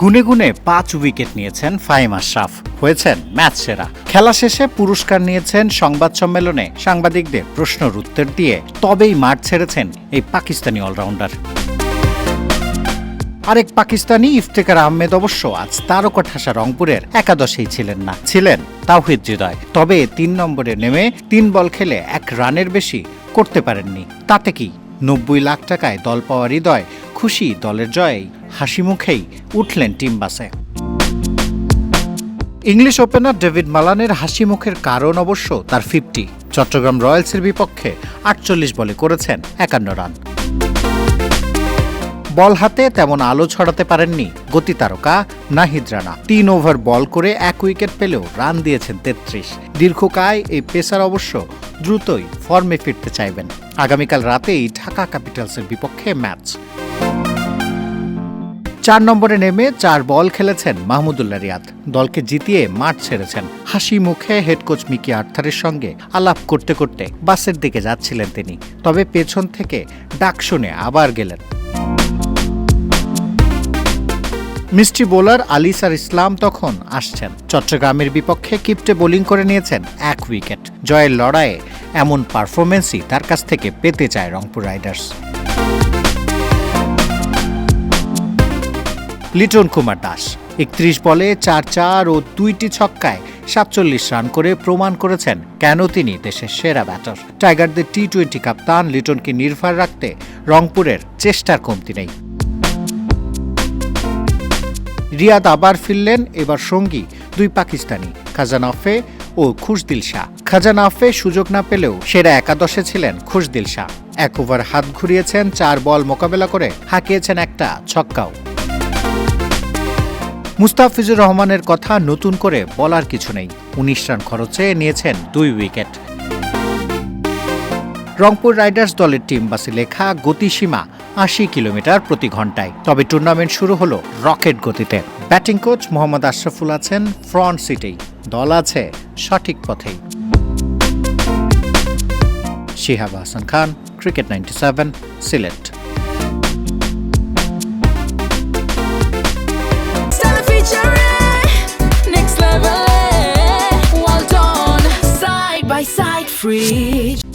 গুনে গুনে 5 উইকেট নিয়েছেন ফাহিম আশরাফ, হয়েছেন ম্যাচ সেরা। খেলা শেষে পুরস্কার নিয়েছেন সংবাদ সম্মেলনে সাংবাদিকদের প্রশ্নের উত্তর দিয়ে, তবেই মাঠ ছেড়েছেন এই পাকিস্তানি অলরাউন্ডার। আরেক পাকিস্তানি ইফতেখার আহমেদ অবশ্য আজ তারকা ঠাসা রংপুরের একাদশেই ছিলেন না, ছিলেন তাওহিদ হৃদয়। তবে 3 নম্বরে নেমে 3 বল খেলে 1 রানের বেশি করতে পারেননি। তাতে কি 90 লাখ টাকায় দল পাওয়া হৃদয় খুশি দলের জয়েই, হাসি মুখেই উঠলেন টিম বাসে। ইংলিশ ওপেনার ডেভিড মালানের হাসি মুখের কারণ অবশ্য তার 50। চট্টগ্রাম রয়্যালসের বিপক্ষে 48 বলে করেছেন 51 রান। বল হাতে তেমন আলো ছড়াতে পারেননি গতি তারকা নাহিদ রানা। 3 ওভার বল করে 1 উইকেট পেলেও রান দিয়েছেন 33। দীর্ঘকায় এই পেসার অবশ্য দ্রুতই ফর্মে ফিরতে চাইবেন। আগামীকাল রাতেই ঢাকা ক্যাপিটালসের বিপক্ষে ম্যাচ। 4 নম্বরে নেমে 4 বল খেলেছেন মাহমুদুল্লাহ রিয়াদ। দলকে জিতিয়ে মাঠ ছেড়েছেন। হাসি মুখে হেড কোচ মিকি আর্থারের সঙ্গে আলাপ করতে করতে বাসের দিকে যাচ্ছিলেন তিনি। তবে পেছন থেকে ডাক শুনে আবার গেলেন। মিস্ট্রি বোলার আলিসার ইসলাম তখন আসছেন। চট্টগ্রামের বিপক্ষে কিপ্টে বোলিং করে নিয়েছেন 1 উইকেট। জয়ের লড়াইয়ে এমন পারফরমেন্সই তার কাছ থেকে পেতে চায় রংপুর রাইডার্স। লিটন কুমার দাস 31 বলে 4 ও 2টি ছক্কায় 47 রান করে প্রমাণ করেছেন কেন তিনি দেশের সেরা ব্যাটার। টাইগারদের টি-20 কাপ্তান লিটনকে নির্ভর রাখতে রংপুরের চেষ্টার কমতি নেই। রিয়াদ আবার ফিরলেন, এবার সঙ্গী 2 পাকিস্তানি খাজানাফে ও খুশদিল শাহ। খাজানাফে সুযোগ না পেলেও সেরা একাদশে ছিলেন খুশদিল শাহ। 1 ওভার হাত ঘুরিয়েছেন, 4 বল মোকাবেলা করে হাঁকিয়েছেন একটা ছক্কাও। মুস্তাফিজুর রহমানের কথা নতুন করে বলার কিছু নেই। 19 রান খরচে নিয়েছেন 2 উইকেট। রংপুর রাইডার্স দলের টিম বাসে লেখা গতিসীমা 80 কিলোমিটার প্রতি ঘন্টায়। তবে টুর্নামেন্ট শুরু হলো রকেট গতিতে। ব্যাটিং কোচ মোহাম্মদ আশরাফুল আছেন ফ্রন্ট সিটেই, দল আছে সঠিক পথেই। Shihab Hasan Khan, cricket 97, Sylhet. Next level, well done, side by side, free.